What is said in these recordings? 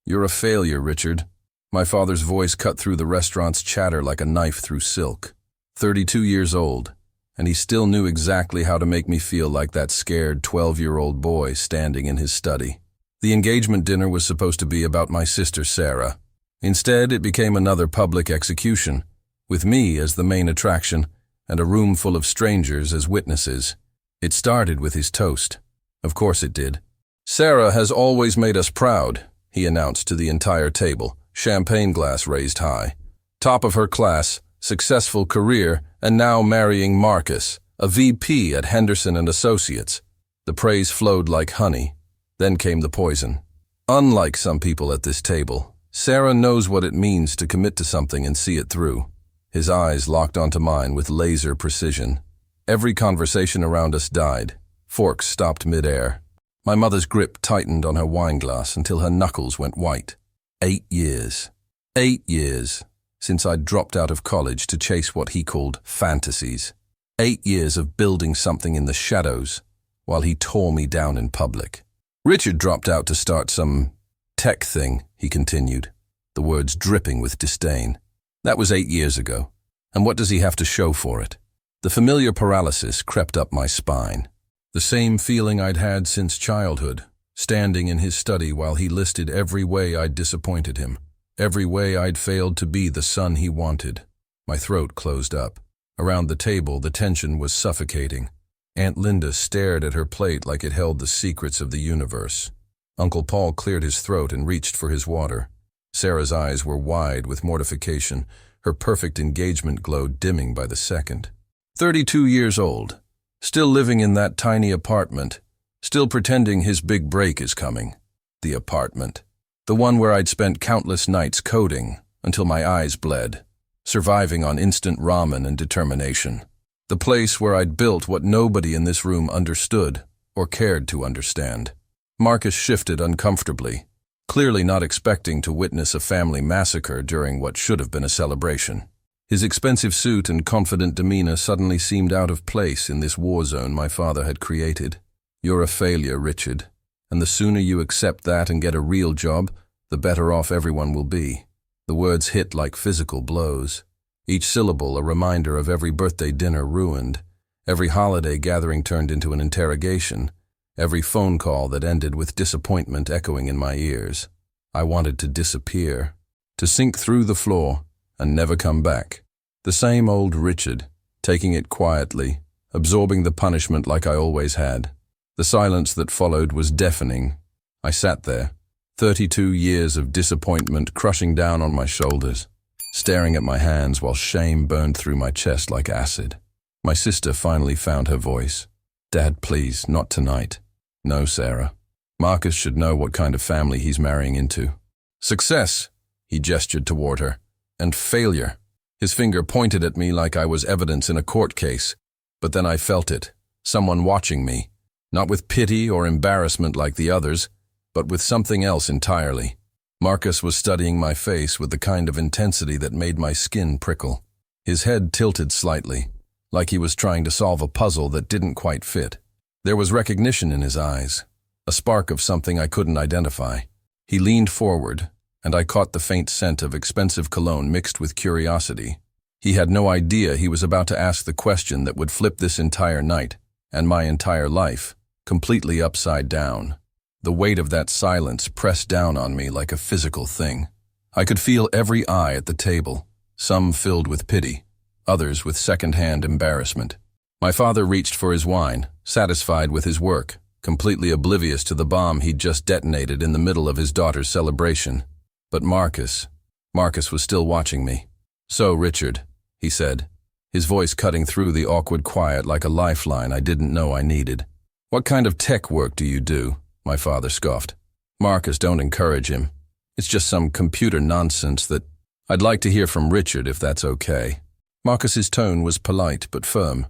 "You're a failure, Richard." My father's voice cut through the restaurant's chatter like a knife through silk. 32 years old, and he still knew exactly how to make me feel like that scared 12-year-old boy standing in his study. The engagement dinner was supposed to be about my sister Sarah. Instead, it became another public execution, with me as the main attraction and a room full of strangers as witnesses. It started with his toast. Of course it did. "Sarah has always made us proud," he announced to the entire table, champagne glass raised high. "Top of her class, successful career, and now marrying Marcus, a VP at Henderson and Associates." The praise flowed like honey. Then came the poison. Unlike some people at this table, Sarah knows what it means to commit to something and see it through. His eyes locked onto mine with laser precision. Every conversation around us died. Forks stopped mid-air. My mother's grip tightened on her wine glass until her knuckles went white. 8 years. 8 years since I'd dropped out of college to chase what he called fantasies. 8 years of building something in the shadows while he tore me down in public. "Richard dropped out to start some tech thing," he continued, the words dripping with disdain. "That was 8 years ago. And what does he have to show for it?" The familiar paralysis crept up my spine. The same feeling I'd had since childhood, standing in his study while he listed every way I'd disappointed him, every way I'd failed to be the son he wanted. My throat closed up. Around the table, the tension was suffocating. Aunt Linda stared at her plate like it held the secrets of the universe. Uncle Paul cleared his throat and reached for his water. Sarah's eyes were wide with mortification, her perfect engagement glow dimming by the second. 32 years old, still living in that tiny apartment, still pretending his big break is coming. The apartment. The one where I'd spent countless nights coding until my eyes bled, surviving on instant ramen and determination. The place where I'd built what nobody in this room understood or cared to understand. Marcus shifted uncomfortably, clearly not expecting to witness a family massacre during what should have been a celebration. His expensive suit and confident demeanor suddenly seemed out of place in this war zone my father had created. "You're a failure, Richard, and the sooner you accept that and get a real job, the better off everyone will be." The words hit like physical blows. Each syllable a reminder of every birthday dinner ruined, every holiday gathering turned into an interrogation, every phone call that ended with disappointment echoing in my ears. I wanted to disappear, to sink through the floor and never come back. The same old Richard, taking it quietly, absorbing the punishment like I always had. The silence that followed was deafening. I sat there, 32 years of disappointment crushing down on my shoulders, staring at my hands while shame burned through my chest like acid. My sister finally found her voice. "Dad, please, not tonight." "No, Sarah. Marcus should know what kind of family he's marrying into." "Success," he gestured toward her, "and failure." His finger pointed at me like I was evidence in a court case, but then I felt it, someone watching me, not with pity or embarrassment like the others, but with something else entirely. Marcus was studying my face with the kind of intensity that made my skin prickle. His head tilted slightly, like he was trying to solve a puzzle that didn't quite fit. There was recognition in his eyes, a spark of something I couldn't identify. He leaned forward, and I caught the faint scent of expensive cologne mixed with curiosity. He had no idea he was about to ask the question that would flip this entire night, and my entire life, completely upside down. The weight of that silence pressed down on me like a physical thing. I could feel every eye at the table, some filled with pity, others with second-hand embarrassment. My father reached for his wine, satisfied with his work, completely oblivious to the bomb he'd just detonated in the middle of his daughter's celebration. But Marcus was still watching me. "So, Richard," he said, his voice cutting through the awkward quiet like a lifeline I didn't know I needed. "What kind of tech work do you do?" My father scoffed. "Marcus, don't encourage him. It's just some computer nonsense that I'd like to hear from Richard if that's okay." Marcus's tone was polite but firm,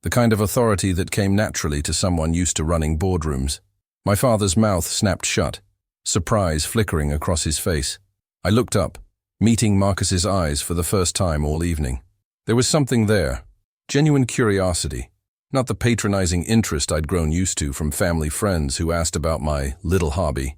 the kind of authority that came naturally to someone used to running boardrooms. My father's mouth snapped shut, surprise flickering across his face. I looked up, meeting Marcus's eyes for the first time all evening. There was something there, genuine curiosity, not the patronizing interest I'd grown used to from family friends who asked about my little hobby.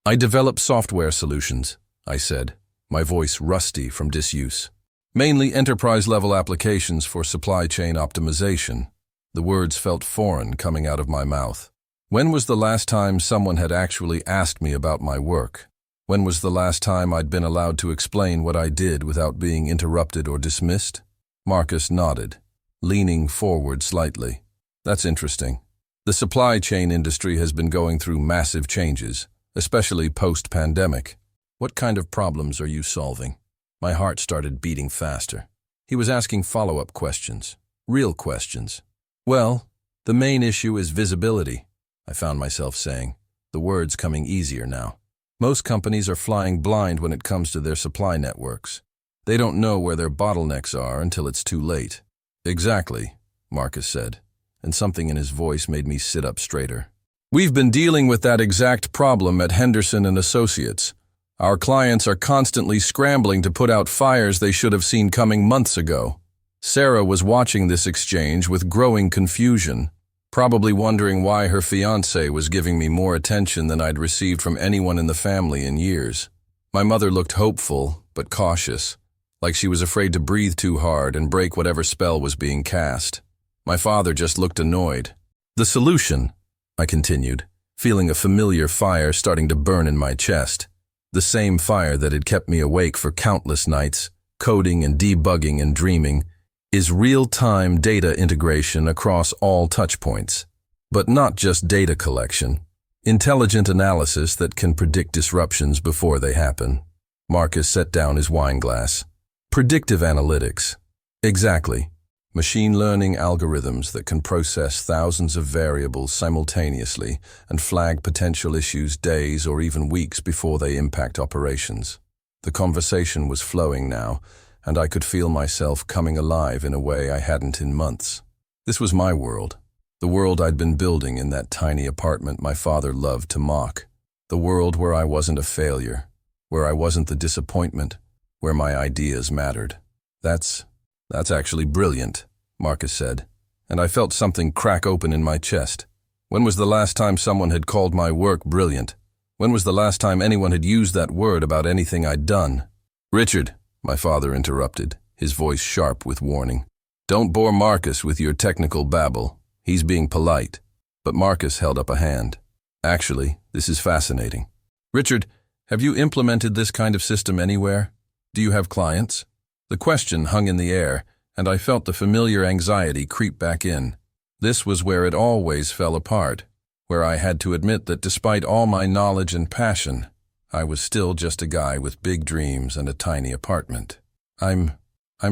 I develop software solutions, I said, my voice rusty from disuse. Mainly enterprise-level applications for supply chain optimization. The words felt foreign coming out of my mouth. When was the last time someone had actually asked me about my work? When was the last time I'd been allowed to explain what I did without being interrupted or dismissed? Marcus nodded, leaning forward slightly. That's interesting. The supply chain industry has been going through massive changes, especially post-pandemic. What kind of problems are you solving? My heart started beating faster. He was asking follow-up questions, real questions. Well, the main issue is visibility, I found myself saying, the words coming easier now. Most companies are flying blind when it comes to their supply networks. They don't know where their bottlenecks are until it's too late. Exactly, Marcus said, and something in his voice made me sit up straighter. We've been dealing with that exact problem at Henderson & Associates. Our clients are constantly scrambling to put out fires they should have seen coming months ago. Sarah was watching this exchange with growing confusion, probably wondering why her fiancé was giving me more attention than I'd received from anyone in the family in years. My mother looked hopeful, but cautious, like she was afraid to breathe too hard and break whatever spell was being cast. My father just looked annoyed. The solution, I continued, feeling a familiar fire starting to burn in my chest. The same fire that had kept me awake for countless nights, coding and debugging and dreaming, is real-time data integration across all touchpoints. But not just data collection. Intelligent analysis that can predict disruptions before they happen. Marcus set down his wine glass. Predictive analytics. Exactly. Machine learning algorithms that can process thousands of variables simultaneously and flag potential issues days or even weeks before they impact operations. The conversation was flowing now, and I could feel myself coming alive in a way I hadn't in months. This was my world, the world I'd been building in that tiny apartment my father loved to mock, the world where I wasn't a failure, where I wasn't the disappointment, where my ideas mattered. That's actually brilliant, Marcus said, and I felt something crack open in my chest. When was the last time someone had called my work brilliant? When was the last time anyone had used that word about anything I'd done? Richard, my father interrupted, his voice sharp with warning. Don't bore Marcus with your technical babble. He's being polite. But Marcus held up a hand. Actually, this is fascinating. Richard, have you implemented this kind of system anywhere? Do you have clients? The question hung in the air, and I felt the familiar anxiety creep back in. This was where it always fell apart, where I had to admit that despite all my knowledge and passion, I was still just a guy with big dreams and a tiny apartment. I'm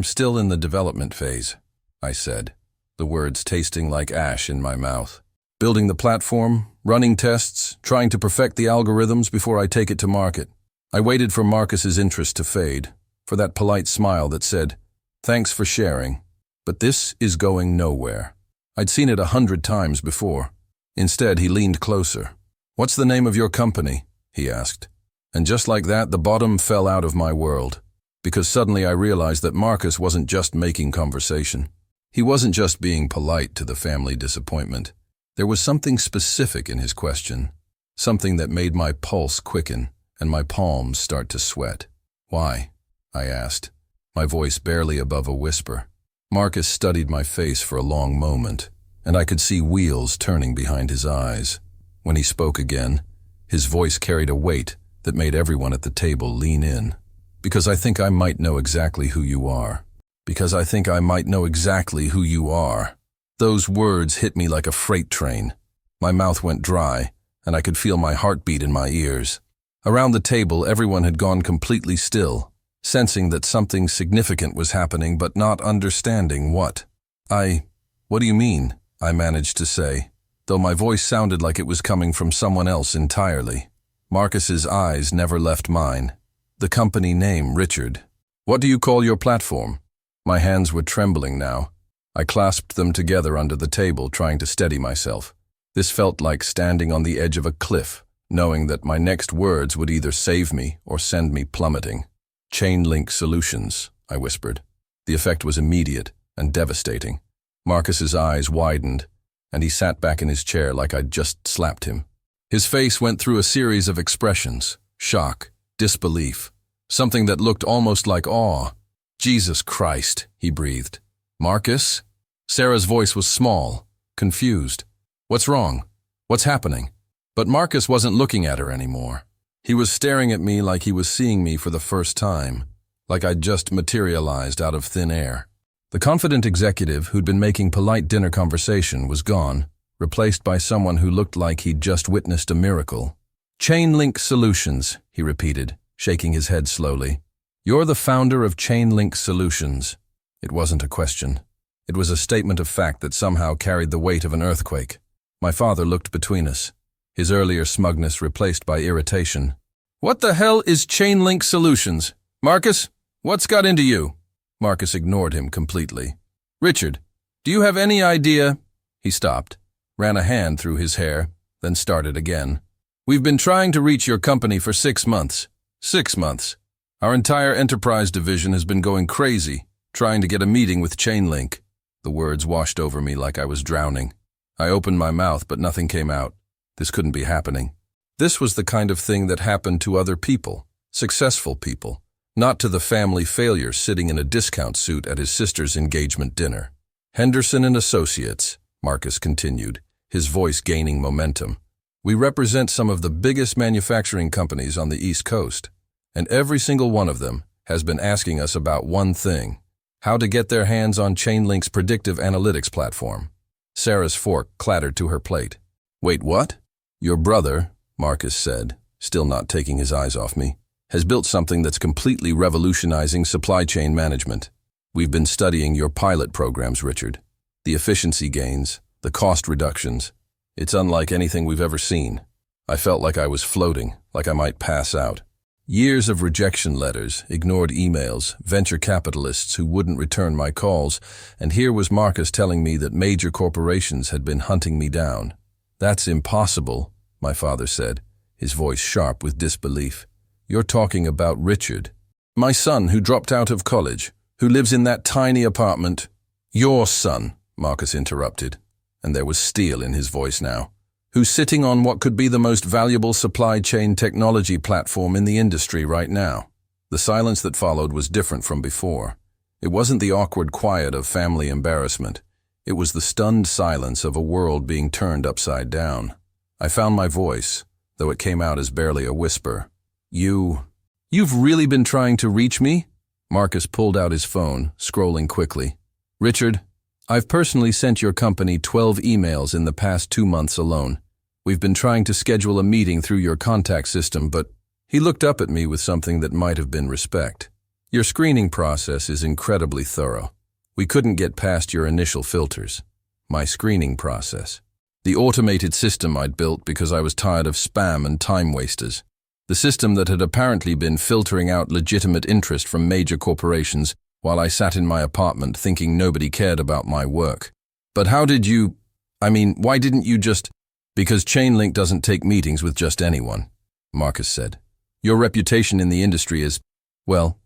still in the development phase, I said, the words tasting like ash in my mouth. Building the platform, running tests, trying to perfect the algorithms before I take it to market. I waited for Marcus's interest to fade, for that polite smile that said, "Thanks for sharing, but this is going nowhere." I'd seen it 100 times before. Instead, he leaned closer. "What's the name of your company?" he asked. And just like that, the bottom fell out of my world, because suddenly I realized that Marcus wasn't just making conversation. He wasn't just being polite to the family disappointment. There was something specific in his question, something that made my pulse quicken and my palms start to sweat. "Why?" I asked, my voice barely above a whisper. Marcus studied my face for a long moment, and I could see wheels turning behind his eyes. When he spoke again, his voice carried a weight that made everyone at the table lean in. "Because I think I might know exactly who you are. Because I think I might know exactly who you are." Those words hit me like a freight train. My mouth went dry, and I could feel my heartbeat in my ears. Around the table, everyone had gone completely still, sensing that something significant was happening but not understanding what. What do you mean?" I managed to say, though my voice sounded like it was coming from someone else entirely. Marcus's eyes never left mine. "The company name, Richard. What do you call your platform?" My hands were trembling now. I clasped them together under the table, trying to steady myself. This felt like standing on the edge of a cliff, knowing that my next words would either save me or send me plummeting. "Chain-link solutions," I whispered. The effect was immediate and devastating. Marcus's eyes widened, and he sat back in his chair like I'd just slapped him. His face went through a series of expressions: shock, disbelief, something that looked almost like awe. "Jesus Christ," he breathed. "Marcus?" Sarah's voice was small, confused. "What's wrong? What's happening?" But Marcus wasn't looking at her anymore. He was staring at me like he was seeing me for the first time, like I'd just materialized out of thin air. The confident executive who'd been making polite dinner conversation was gone, replaced by someone who looked like he'd just witnessed a miracle. "Chainlink Solutions," he repeated, shaking his head slowly. "You're the founder of Chainlink Solutions." It wasn't a question. It was a statement of fact that somehow carried the weight of an earthquake. My father looked between us, his earlier smugness replaced by irritation. "What the hell is Chainlink Solutions? Marcus, what's got into you?" Marcus ignored him completely. "Richard, do you have any idea?" He stopped, ran a hand through his hair, then started again. "We've been trying to reach your company for 6 months. 6 months. Our entire enterprise division has been going crazy, trying to get a meeting with Chainlink." The words washed over me like I was drowning. I opened my mouth, but nothing came out. This couldn't be happening. This was the kind of thing that happened to other people, successful people, not to the family failure sitting in a discount suit at his sister's engagement dinner. "Henderson and Associates," Marcus continued, his voice gaining momentum. "We represent some of the biggest manufacturing companies on the East Coast, and every single one of them has been asking us about one thing: how to get their hands on Chainlink's predictive analytics platform." Sarah's fork clattered to her plate. "Wait, what?" "Your brother," Marcus said, still not taking his eyes off me, "has built something that's completely revolutionizing supply chain management. We've been studying your pilot programs, Richard. The efficiency gains, the cost reductions. It's unlike anything we've ever seen." I felt like I was floating, like I might pass out. Years of rejection letters, ignored emails, venture capitalists who wouldn't return my calls, and here was Marcus telling me that major corporations had been hunting me down. "That's impossible," my father said, his voice sharp with disbelief. "You're talking about Richard, my son who dropped out of college, who lives in that tiny apartment." "Your son," Marcus interrupted, and there was steel in his voice now, "who's sitting on what could be the most valuable supply chain technology platform in the industry right now." The silence that followed was different from before. It wasn't the awkward quiet of family embarrassment. It was the stunned silence of a world being turned upside down. I found my voice, though it came out as barely a whisper. You've really been trying to reach me?" Marcus pulled out his phone, scrolling quickly. "Richard, I've personally sent your company 12 emails in the past 2 months alone. We've been trying to schedule a meeting through your contact system, but..." He looked up at me with something that might have been respect. "Your screening process is incredibly thorough. We couldn't get past your initial filters." My screening process. The automated system I'd built because I was tired of spam and time wasters. The system that had apparently been filtering out legitimate interest from major corporations while I sat in my apartment thinking nobody cared about my work. "But how did you... why didn't you just..." "Because Chainlink doesn't take meetings with just anyone," Marcus said. "Your reputation in the industry is...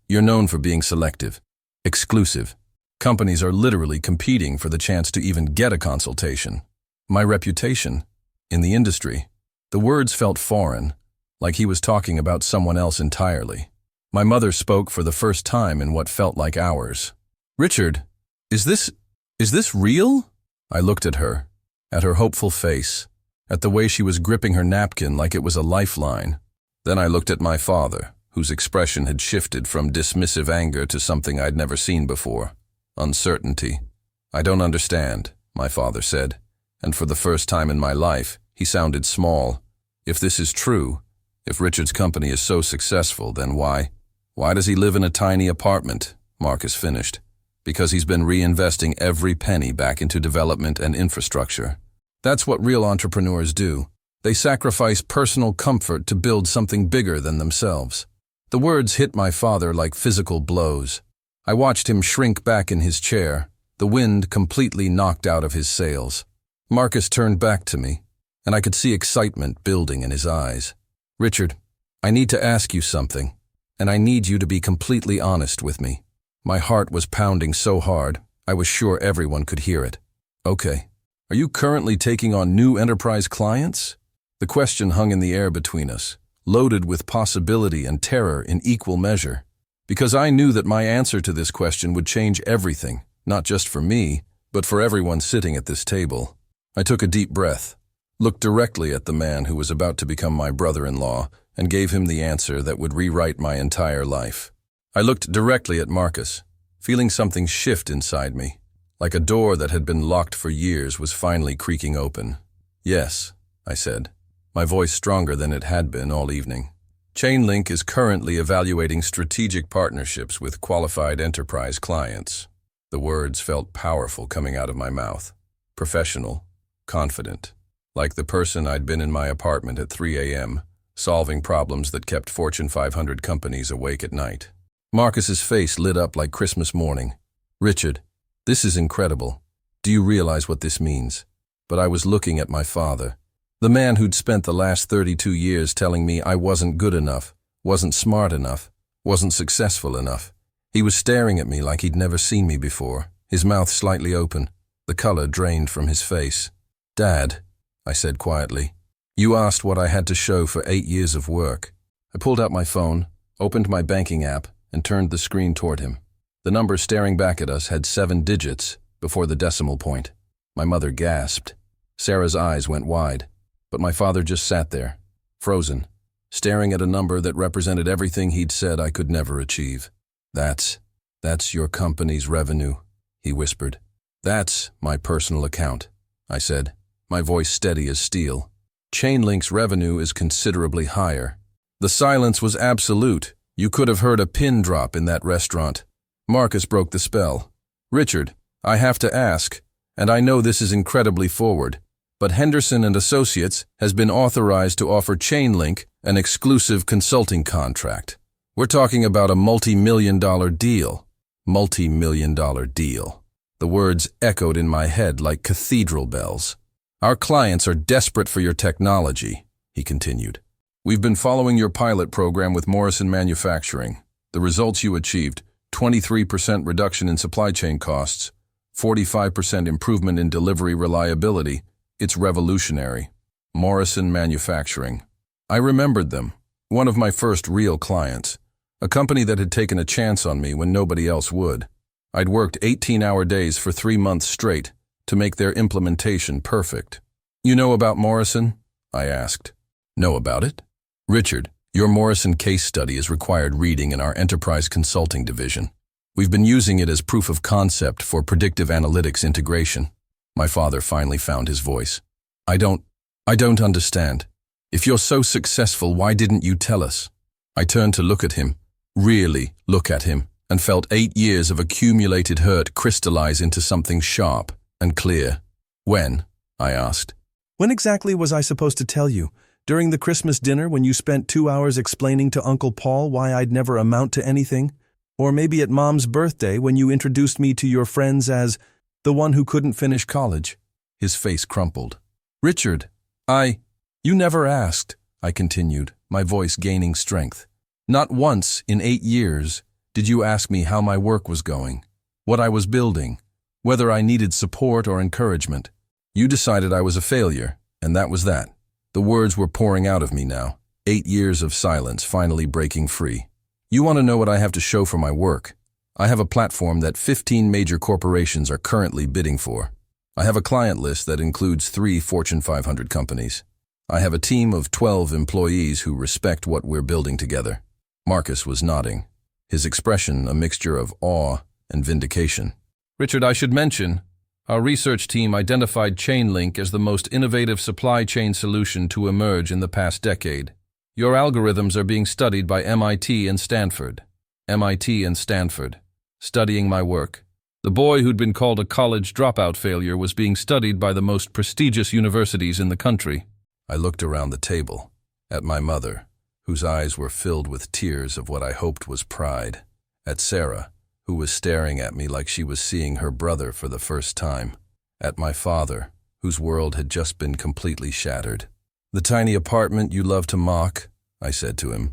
you're known for being selective, exclusive. Companies are literally competing for the chance to even get a consultation." My reputation? In the industry? The words felt foreign, like he was talking about someone else entirely. My mother spoke for the first time in what felt like hours. "Richard, is this real?" I looked at her hopeful face, at the way she was gripping her napkin like it was a lifeline. Then I looked at my father, whose expression had shifted from dismissive anger to something I'd never seen before. Uncertainty. "I don't understand," my father said, and for the first time in my life, he sounded small. "If this is true, if Richard's company is so successful, then why does he live in a tiny apartment?" Marcus finished. "Because he's been reinvesting every penny back into development and infrastructure. That's what real entrepreneurs do. They sacrifice personal comfort to build something bigger than themselves." The words hit my father like physical blows. I watched him shrink back in his chair, the wind completely knocked out of his sails. Marcus turned back to me, and I could see excitement building in his eyes. "Richard, I need to ask you something, and I need you to be completely honest with me." My heart was pounding so hard, I was sure everyone could hear it. "Okay. Are you currently taking on new enterprise clients?" The question hung in the air between us, loaded with possibility and terror in equal measure. Because I knew that my answer to this question would change everything, not just for me, but for everyone sitting at this table. I took a deep breath, looked directly at the man who was about to become my brother-in-law, and gave him the answer that would rewrite my entire life. I looked directly at Marcus, feeling something shift inside me, like a door that had been locked for years was finally creaking open. "Yes," I said, my voice stronger than it had been all evening. Chainlink is currently evaluating strategic partnerships with qualified enterprise clients. The words felt powerful coming out of my mouth. Professional, confident, like the person I'd been in my apartment at 3 a.m., solving problems that kept Fortune 500 companies awake at night. Marcus's face lit up like Christmas morning. "Richard, this is incredible. Do you realize what this means?" But I was looking at my father, the man who'd spent the last 32 years telling me I wasn't good enough, wasn't smart enough, wasn't successful enough. He was staring at me like he'd never seen me before, his mouth slightly open, the color drained from his face. "Dad," I said quietly, "you asked what I had to show for 8 years of work." I pulled out my phone, opened my banking app, and turned the screen toward him. The number staring back at us had 7 digits before the decimal point. My mother gasped. Sarah's eyes went wide, but my father just sat there, frozen, staring at a number that represented everything he'd said I could never achieve. That's your company's revenue," he whispered. "That's my personal account," I said, my voice steady as steel. "Chainlink's revenue is considerably higher." The silence was absolute. You could have heard a pin drop in that restaurant. Marcus broke the spell. "Richard, I have to ask, and I know this is incredibly forward, but Henderson and Associates has been authorized to offer Chainlink an exclusive consulting contract. We're talking about a multi-million-dollar deal. Multi-million-dollar deal." The words echoed in my head like cathedral bells. "Our clients are desperate for your technology," he continued. "We've been following your pilot program with Morrison Manufacturing. The results you achieved, 23% reduction in supply chain costs, 45% improvement in delivery reliability. It's revolutionary." Morrison Manufacturing. I remembered them, one of my first real clients, a company that had taken a chance on me when nobody else would. I'd worked 18-hour days for 3 months straight to make their implementation perfect. "You know about Morrison?" I asked. "Know about it?" "Richard, your Morrison case study is required reading in our enterprise consulting division. We've been using it as proof of concept for predictive analytics integration." My father finally found his voice. I don't understand. If you're so successful, why didn't you tell us?" I turned to look at him, really look at him, and felt 8 years of accumulated hurt crystallize into something sharp and clear. "When?" I asked. "When exactly was I supposed to tell you? During the Christmas dinner when you spent 2 hours explaining to Uncle Paul why I'd never amount to anything? Or maybe at Mom's birthday when you introduced me to your friends as the one who couldn't finish college?" His face crumpled. "Richard, you never asked," I continued, my voice gaining strength. "Not once in 8 years did you ask me how my work was going, what I was building, whether I needed support or encouragement. You decided I was a failure, and that was that." The words were pouring out of me now, 8 years of silence finally breaking free. "You want to know what I have to show for my work? I have a platform that 15 major corporations are currently bidding for. I have a client list that includes 3 Fortune 500 companies. I have a team of 12 employees who respect what we're building together." Marcus was nodding, his expression a mixture of awe and vindication. "Richard, I should mention, our research team identified Chainlink as the most innovative supply chain solution to emerge in the past decade. Your algorithms are being studied by MIT and Stanford. MIT and Stanford, studying my work. The boy who'd been called a college dropout failure was being studied by the most prestigious universities in the country." I looked around the table, at my mother, whose eyes were filled with tears of what I hoped was pride, at Sarah, who was staring at me like she was seeing her brother for the first time, at my father, whose world had just been completely shattered. "The tiny apartment you love to mock," I said to him.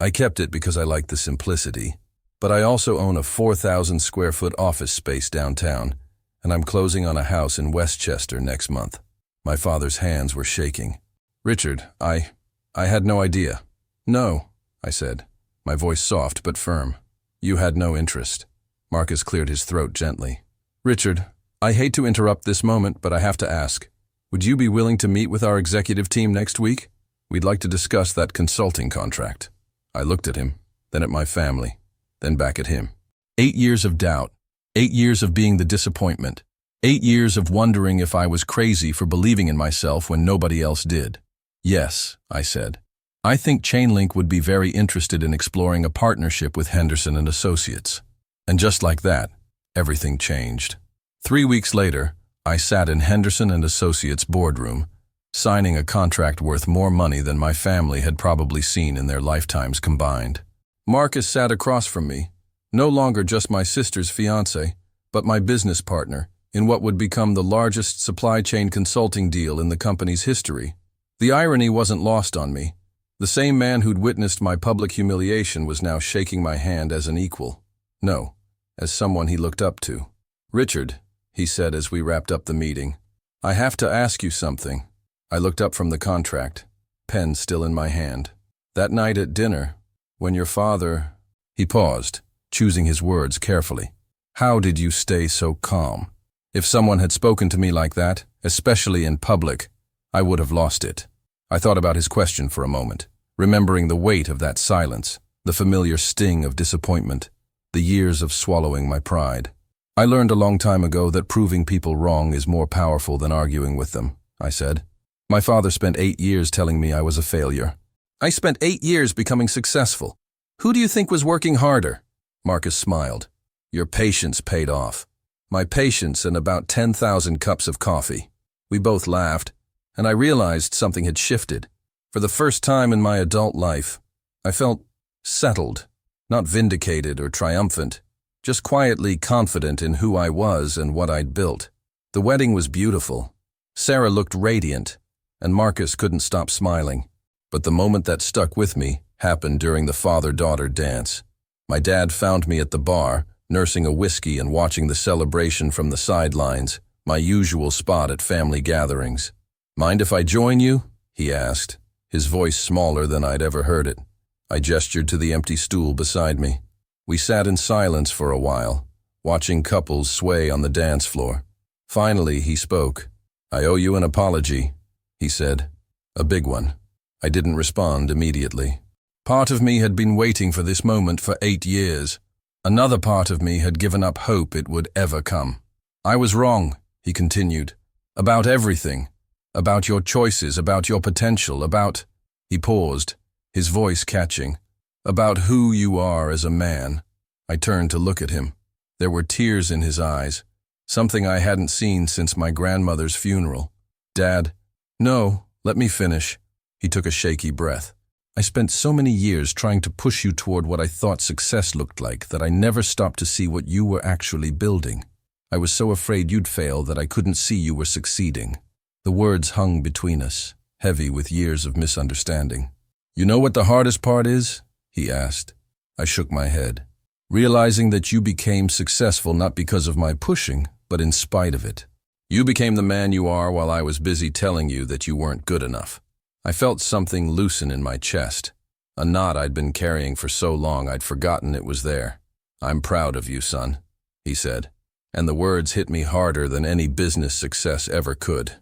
"I kept it because I liked the simplicity, but I also own a 4,000 square foot office space downtown, and I'm closing on a house in Westchester next month." My father's hands were shaking. Richard, I had no idea. No, I said, my voice soft but firm. You had no interest. Marcus cleared his throat gently. Richard, I hate to interrupt this moment, but I have to ask. Would you be willing to meet with our executive team next week? We'd like to discuss that consulting contract. I looked at him, then at my family, then back at him. 8 years of doubt. 8 years of being the disappointment. 8 years of wondering if I was crazy for believing in myself when nobody else did. Yes, I said. I think Chainlink would be very interested in exploring a partnership with Henderson and Associates. And just like that, everything changed. 3 weeks later, I sat in Henderson and Associates' boardroom, signing a contract worth more money than my family had probably seen in their lifetimes combined. Marcus sat across from me, no longer just my sister's fiancé, but my business partner, in what would become the largest supply chain consulting deal in the company's history. The irony wasn't lost on me. The same man who'd witnessed my public humiliation was now shaking my hand as an equal. No, as someone he looked up to. Richard, he said as we wrapped up the meeting, I have to ask you something. I looked up from the contract, pen still in my hand. That night at dinner, when your father... He paused, choosing his words carefully. How did you stay so calm? If someone had spoken to me like that, especially in public, I would have lost it. I thought about his question for a moment, remembering the weight of that silence, the familiar sting of disappointment, the years of swallowing my pride. I learned a long time ago that proving people wrong is more powerful than arguing with them, I said. My father spent 8 years telling me I was a failure. I spent 8 years becoming successful. Who do you think was working harder? Marcus smiled. Your patience paid off. My patience and about 10,000 cups of coffee. We both laughed, and I realized something had shifted. For the first time in my adult life, I felt settled, not vindicated or triumphant, just quietly confident in who I was and what I'd built. The wedding was beautiful. Sarah looked radiant, and Marcus couldn't stop smiling. But the moment that stuck with me happened during the father-daughter dance. My dad found me at the bar, nursing a whiskey and watching the celebration from the sidelines, my usual spot at family gatherings. Mind if I join you? He asked, his voice smaller than I'd ever heard it. I gestured to the empty stool beside me. We sat in silence for a while, watching couples sway on the dance floor. Finally, he spoke. I owe you an apology, he said. A big one. I didn't respond immediately. Part of me had been waiting for this moment for 8 years. Another part of me had given up hope it would ever come. I was wrong, he continued. About everything. About your choices, about your potential, about... He paused, his voice catching. About who you are as a man. I turned to look at him. There were tears in his eyes, something I hadn't seen since my grandmother's funeral. Dad, no, let me finish. He took a shaky breath. I spent so many years trying to push you toward what I thought success looked like that I never stopped to see what you were actually building. I was so afraid you'd fail that I couldn't see you were succeeding. The words hung between us, heavy with years of misunderstanding. You know what the hardest part is? He asked. I shook my head, realizing that you became successful not because of my pushing, but in spite of it. You became the man you are while I was busy telling you that you weren't good enough. I felt something loosen in my chest, a knot I'd been carrying for so long I'd forgotten it was there. I'm proud of you, son, he said, and the words hit me harder than any business success ever could.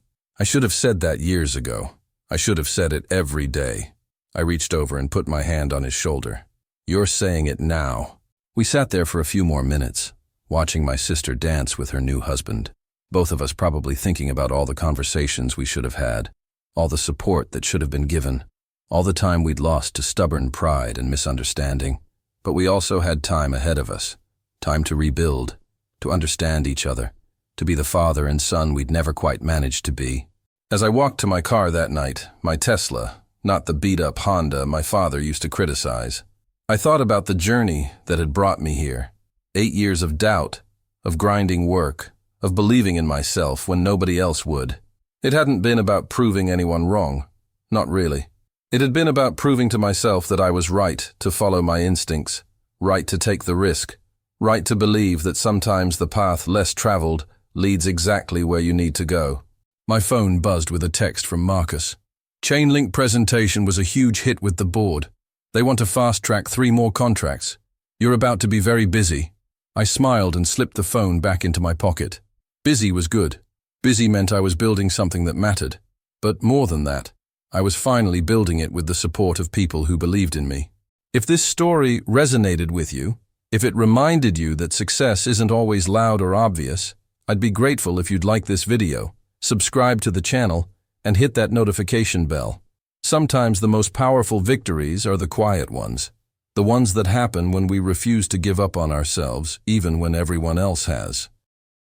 I should have said that years ago. I should have said it every day. I reached over and put my hand on his shoulder. You're saying it now. We sat there for a few more minutes, watching my sister dance with her new husband, both of us probably thinking about all the conversations we should have had, all the support that should have been given, all the time we'd lost to stubborn pride and misunderstanding. But we also had time ahead of us, time to rebuild, to understand each other, to be the father and son we'd never quite managed to be. As I walked to my car that night, my Tesla, not the beat-up Honda my father used to criticize, I thought about the journey that had brought me here. 8 years of doubt, of grinding work, of believing in myself when nobody else would. It hadn't been about proving anyone wrong. Not really. It had been about proving to myself that I was right to follow my instincts, right to take the risk, right to believe that sometimes the path less traveled leads exactly where you need to go. My phone buzzed with a text from Marcus. Chainlink presentation was a huge hit with the board. They want to fast-track 3 more contracts. You're about to be very busy. I smiled and slipped the phone back into my pocket. Busy was good. Busy meant I was building something that mattered. But more than that, I was finally building it with the support of people who believed in me. If this story resonated with you, if it reminded you that success isn't always loud or obvious, I'd be grateful if you'd like this video, subscribe to the channel, and hit that notification bell. Sometimes the most powerful victories are the quiet ones, the ones that happen when we refuse to give up on ourselves, even when everyone else has.